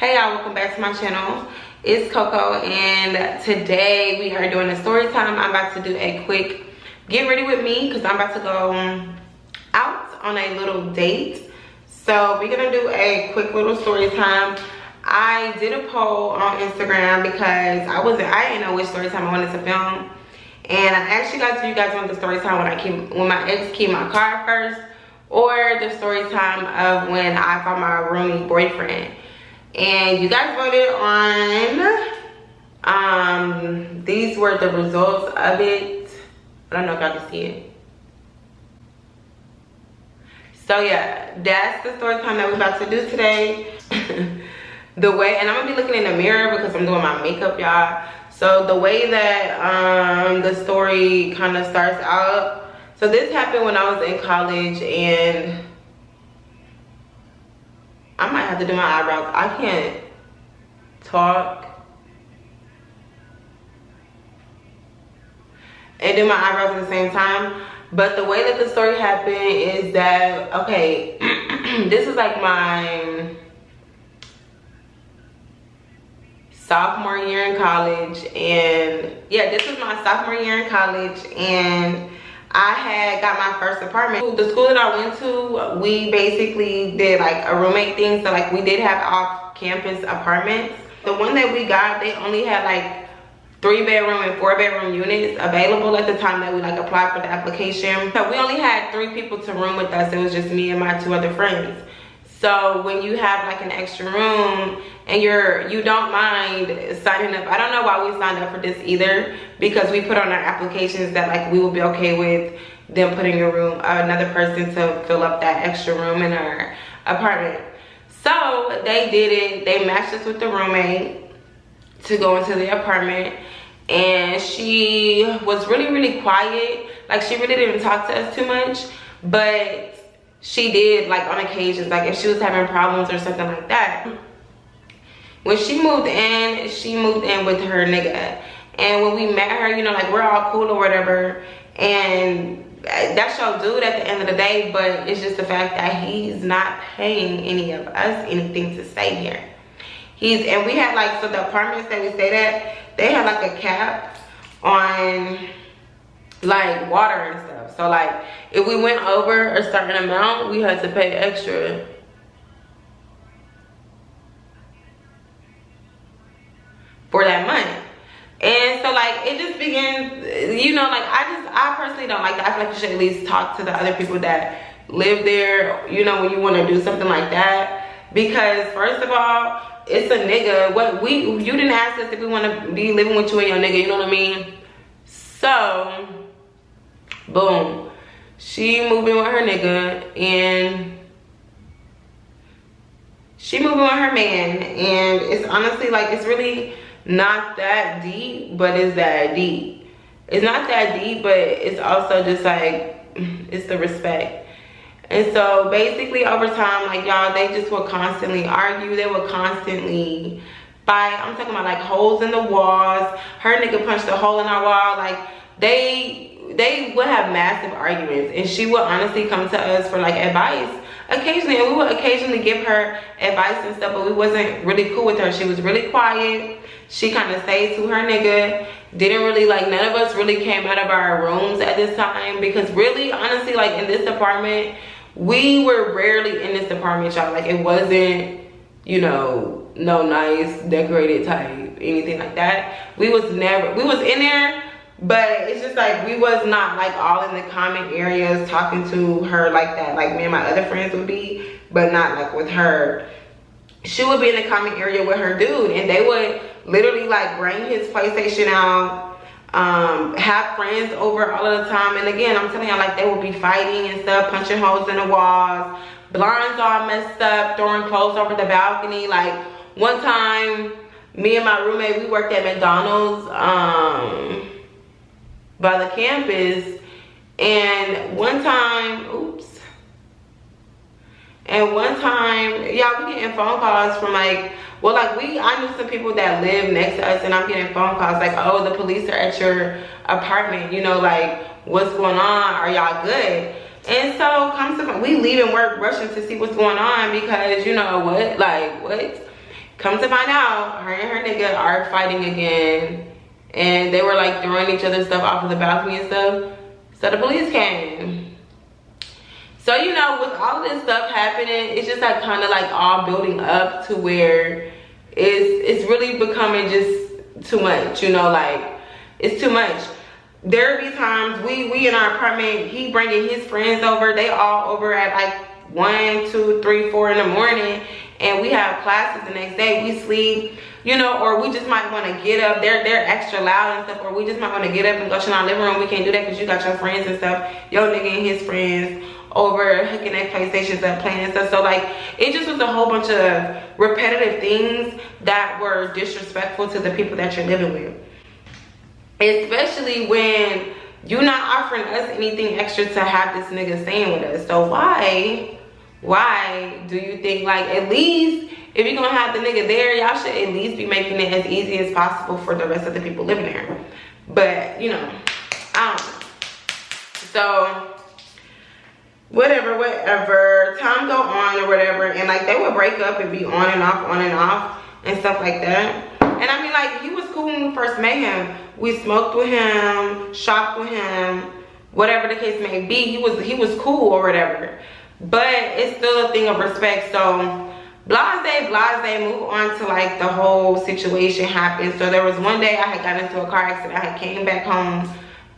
Hey y'all, welcome back to my channel. It's Coco, and today we are doing a story time. I'm about to do a quick get ready with me because I'm about to go out on a little date. So we're gonna do a quick little story time. I did a poll on Instagram because I didn't know which story time I wanted to film, and I asked you guys if you guys want the story time when my ex keyed my car first, or the story time of when I found my roomie boyfriend. And you guys voted on these were the results of it. I don't know if y'all can see it. So yeah, that's the story time that we're about to do today. And I'm gonna be looking in the mirror because I'm doing my makeup, y'all. So the way that the story kind of starts out, so this happened when I was in college, and I might have to do my eyebrows. I can't talk and do my eyebrows at the same time. But the way that the story happened is that, okay, this is like my sophomore year in college. And yeah, this was my sophomore year in college, and I had got my first apartment. The school that I went to, we basically did like a roommate thing. So like we did have off-campus apartments. The one that we got, they only had like 3-bedroom and 4-bedroom units available at the time that we like applied for the application. So we only had 3 people to room with us. It was just me and my 2 other friends. So when you have like an extra room and you don't mind signing up, I don't know why we signed up for this either, because we put on our applications that like we will be okay with them putting another person to fill up that extra room in our apartment. So they did it. They matched us with the roommate to go into the apartment, and she was really quiet. Like she really didn't talk to us too much, but she did like on occasions, like if she was having problems or something like that. When she moved in with her nigga. And when we met her, you know, like we're all cool or whatever, and that's your dude at the end of the day, but it's just the fact that he's not paying any of us anything to stay here. And we had like, so the apartments that we stayed at, they had like a cap on like water and stuff. So like if we went over a certain amount, we had to pay extra. For that month. And so like it just begins, you know, like I personally don't like that. I feel like you should at least talk to the other people that live there, you know, when you want to do something like that. Because first of all, it's a nigga. You didn't ask us if we want to be living with you and your nigga, you know what I mean? So boom, she moving with her nigga, and she moving with her man. And it's honestly like, it's really not that deep, but it's that deep. It's not that deep, but it's also just like, it's the respect. And so basically over time, like y'all, they just would constantly argue. They would constantly fight. I'm talking about like holes in the walls. Her nigga punched a hole in our wall. Like they would have massive arguments, and she would honestly come to us for like advice occasionally, and we would occasionally give her advice and stuff, but we wasn't really cool with her. She was really quiet. She kind of stayed to her nigga. Didn't really like, none of us really came out of our rooms at this time, because really honestly, like in this apartment, we were rarely in this apartment, y'all. Like it wasn't, you know, no nice decorated type, anything like that. We was in there, but it's just like we was not like all in the common areas talking to her like that, like me and my other friends would be, but not like with her. She would be in the common area with her dude, and they would literally like bring his PlayStation out, have friends over all of the time. And again, I'm telling y'all, like they would be fighting and stuff, punching holes in the walls, blinds all messed up, throwing clothes over the balcony. Like one time, me and my roommate, we worked at McDonald's by the campus, and one time, y'all, we getting phone calls from like, well, like I knew some people that live next to us, and I'm getting phone calls like, oh, the police are at your apartment, you know, like what's going on, are y'all good? And so we leaving work rushing to see what's going on, because you know what, like what, Come to find out, her and her nigga are fighting again. And they were like throwing each other's stuff off of the balcony and stuff. So the police came. So, you know, with all of this stuff happening, it's just like kind of like all building up to where it's really becoming just too much, you know, like it's too much. There be times we in our apartment, he bringing his friends over, they all over at like 1, 2, 3, 4 in the morning, and we have classes the next day. We sleep, you know, or we just might want to get up. They're extra loud and stuff, or we just might want to get up and go to our living room. We can't do that because you got your friends and stuff, your nigga and his friends over hooking their PlayStations up, playing and stuff. So like it just was a whole bunch of repetitive things that were disrespectful to the people that you're living with, especially when you're not offering us anything extra to have this nigga staying with us. So why do you think, like, at least if you're gonna have the nigga there, y'all should at least be making it as easy as possible for the rest of the people living there? But you know, I don't know. So whatever, time go on or whatever, and like they would break up and be on and off and stuff like that. And I mean, like, he was cool when we first met him. We smoked with him, shopped with him, whatever the case may be. He was cool or whatever. But it's still a thing of respect. So blase, move on to like the whole situation happened. So there was one day I had gotten into a car accident. I had came back home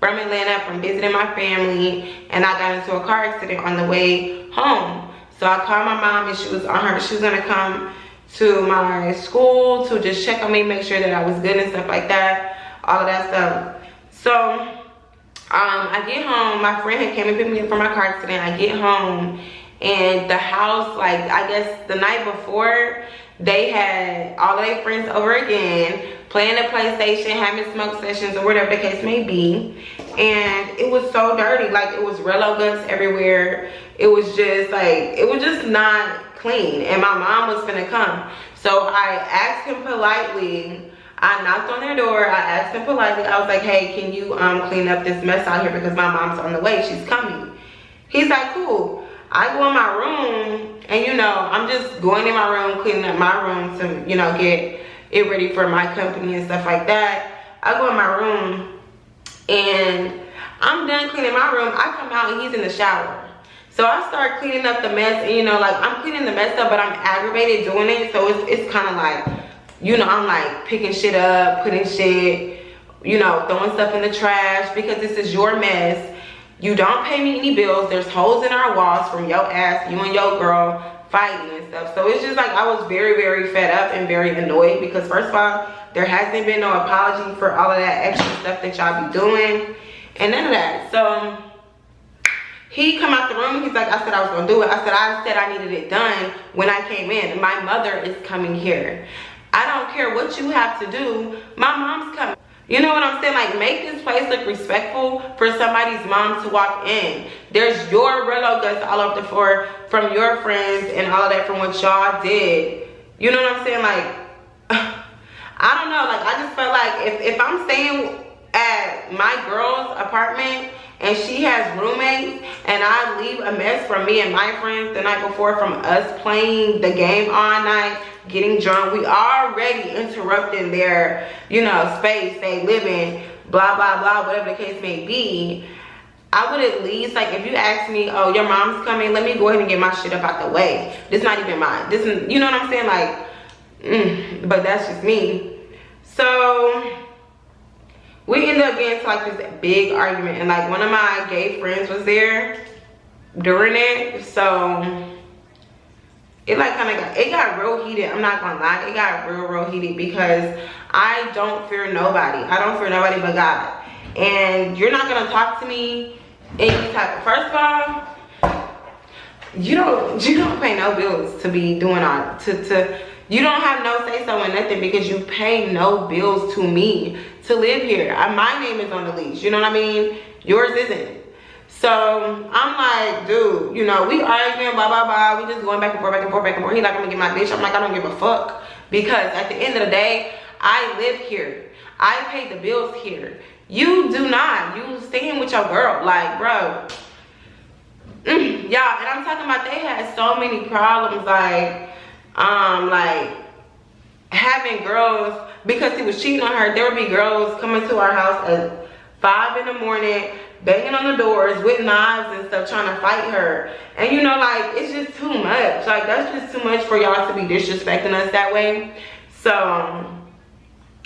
from Atlanta from visiting my family, and I got into a car accident on the way home. So I called my mom, and she was gonna come to my school to just check on me, make sure that I was good and stuff like that, all of that stuff. So I get home, my friend had came and picked me up from my car accident. I get home, and the house, like, I guess the night before, they had all of their friends over again, playing the PlayStation, having smoke sessions, or whatever the case may be. And it was so dirty. Like, it was Rello guts everywhere. It was just like, it was just not clean. And my mom was finna come. So I asked him politely. I knocked on their door. I asked him politely. I was like, hey, can you clean up this mess out here because my mom's on the way. She's coming. He's like, cool. I go in my room, and you know, I'm just going in my room, cleaning up my room to, you know, get it ready for my company and stuff like that. I go in my room, and I'm done cleaning my room. I come out, and he's in the shower. So I start cleaning up the mess, and you know, like, I'm cleaning the mess up, but I'm aggravated doing it. So it's kind of like, you know, I'm like picking shit up, putting shit, you know, throwing stuff in the trash because this is your mess. You don't pay me any bills. There's holes in our walls from your ass, you and your girl fighting and stuff. So it's just like, I was very, very fed up and very annoyed because, first of all, there hasn't been no apology for all of that extra stuff that y'all be doing and none of that. So he come out the room. He's like, I said I was gonna do it. I said I needed it done when I came in. My mother is coming here. I don't care what you have to do. My mom's coming. You know what I'm saying? Like, make this place look respectful for somebody's mom to walk in. There's your Rello guts all over the floor from your friends and all of that from what y'all did. You know what I'm saying? Like, I don't know. Like, I just felt like if I'm staying at my girl's apartment and she has roommates and I leave a mess from me and my friends the night before from us playing the game all night, getting drunk, we already interrupting their, you know, space they live in, blah blah blah, whatever the case may be. I would at least, like, if you ask me, oh, your mom's coming, let me go ahead and get my shit up out the way. This not even mine. This is, you know what I'm saying? Like, but that's just me. So we ended up getting into like this big argument, and like one of my gay friends was there during it. So it like kind of got real heated. I'm not gonna lie, it got real heated because I don't fear nobody. I don't fear nobody but God. And you're not gonna talk to me any type of, first of all, you don't pay no bills to be doing all you don't have no say so in nothing because you pay no bills to me to live here. My name is on the lease, you know what I mean? Yours isn't. So I'm like, dude, you know, we arguing, blah blah blah, we just going back and forth. He like, I'm gonna get my bitch. I'm like, I don't give a fuck, because at the end of the day, I live here, I pay the bills here. You do not. You staying with your girl, like, bro. Y'all, and I'm talking about they had so many problems, like having girls, because he was cheating on her, there would be girls coming to our house at 5 in the morning, banging on the doors with knives and stuff, trying to fight her. And you know, like, it's just too much. Like, that's just too much for y'all to be disrespecting us that way. So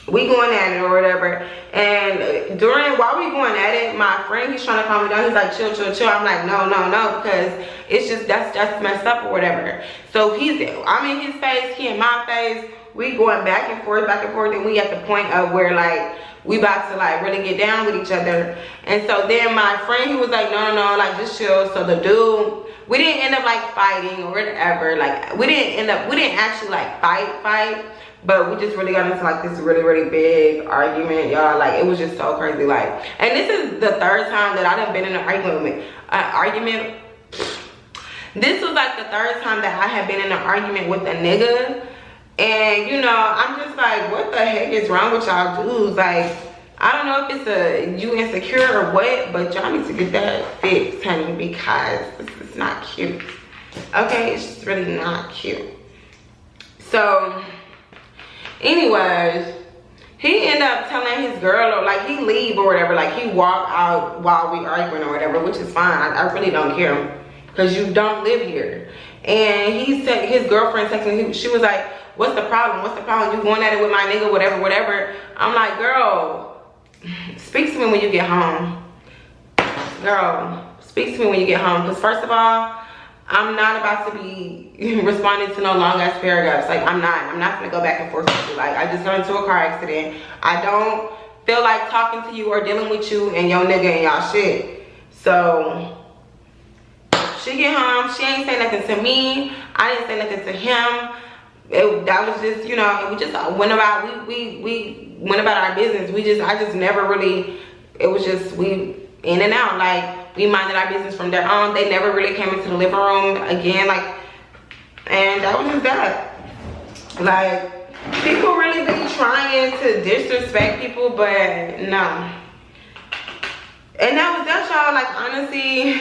we going at it or whatever. And while we going at it, my friend, he's trying to calm me down. He's like, chill, chill, chill. I'm like, no, no, no, because it's just, that's messed up or whatever. So I'm in his face, he in my face. We going back and forth, and we at the point of where, like, we about to, like, really get down with each other. And so then my friend, he was like, no, no, no, like, just chill. So the dude, we didn't end up, like, fighting or whatever. Like, we didn't actually, like, fight. But we just really got into, like, this really, really big argument, y'all. Like, it was just so crazy. Like, and this is the third time that I done been in an argument. This was, like, the third time that I had been in an argument with a nigga. And, you know, I'm just like, what the heck is wrong with y'all dudes? Like, I don't know if it's you insecure or what, but y'all need to get that fixed, honey, because this is not cute. Okay, it's just really not cute. So anyways, he ended up telling his girl, or like, he leave or whatever, like, he walk out while we arguing or whatever, which is fine. I really don't care, because you don't live here. And he said, his girlfriend texted me, she was like, what's the problem? What's the problem? You going at it with my nigga, whatever, whatever. I'm like, girl, speak to me when you get home. Girl, speak to me when you get home. Because first of all, I'm not about to be responding to no long ass paragraphs. Like, I'm not gonna go back and forth with you. Like, I just got into a car accident. I don't feel like talking to you or dealing with you and your nigga and y'all shit. So she get home, she ain't say nothing to me. I didn't say nothing to him. That was just, you know, we just went about, we went about our business. I just never really, it was just, we in and out. Like, we minded our business from there on. They never really came into the living room again, like, and that was just that. Like, people really be trying to disrespect people, but no. And that was that, y'all. Like, honestly,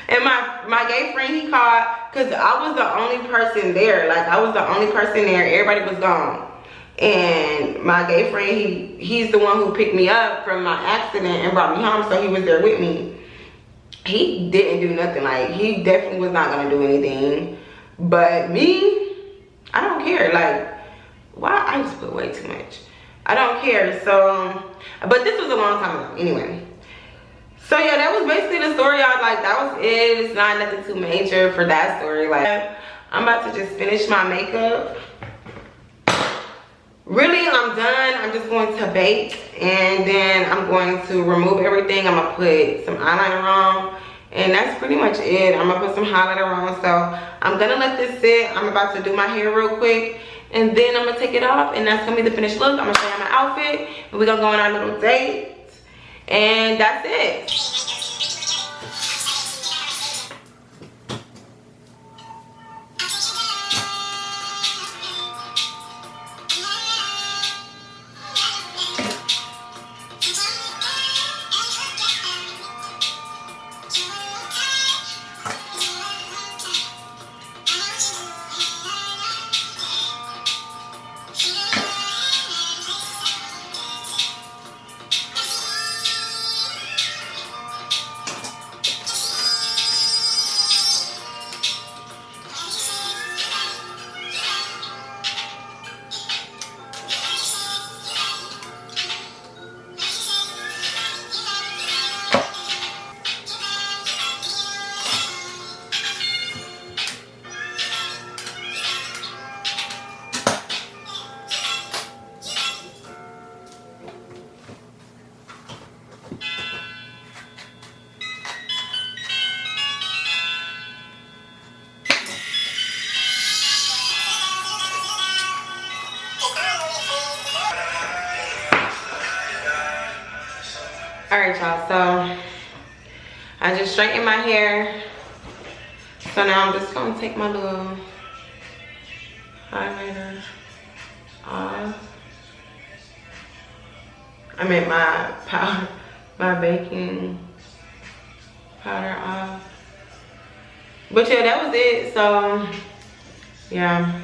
and my gay friend, he called, because I was the only person there. Like, I was the only person there. Everybody was gone. And my gay friend, he's the one who picked me up from my accident and brought me home, so he was there with me. He didn't do nothing. Like, he definitely was not gonna do anything. But me, I don't care. Like, why? I just put way too much. I don't care. So, but this was a long time ago anyway. So yeah, that was basically the story, y'all. Like, that was it. It's not nothing too major for that story. Like, I'm about to just finish my makeup. Really, I'm done. I'm just going to bake, and then I'm going to remove everything. I'm gonna put some eyeliner on, and that's pretty much it. I'm gonna put some highlighter on. So I'm gonna let this sit. I'm about to do my hair real quick, and then I'm gonna take it off, and that's gonna be the finished look. I'm gonna show you my outfit, and we're gonna go on our little date. And that's it. Alright, y'all, so I just straightened my hair. So now I'm just gonna take my little highlighter off. I mean my powder, my baking powder off. But yeah, that was it. So yeah.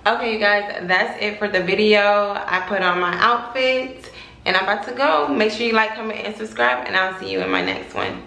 Okay, you guys, that's it for the video. I put on my outfit and I'm about to go. Make sure you like, comment, and subscribe, and I'll see you in my next one.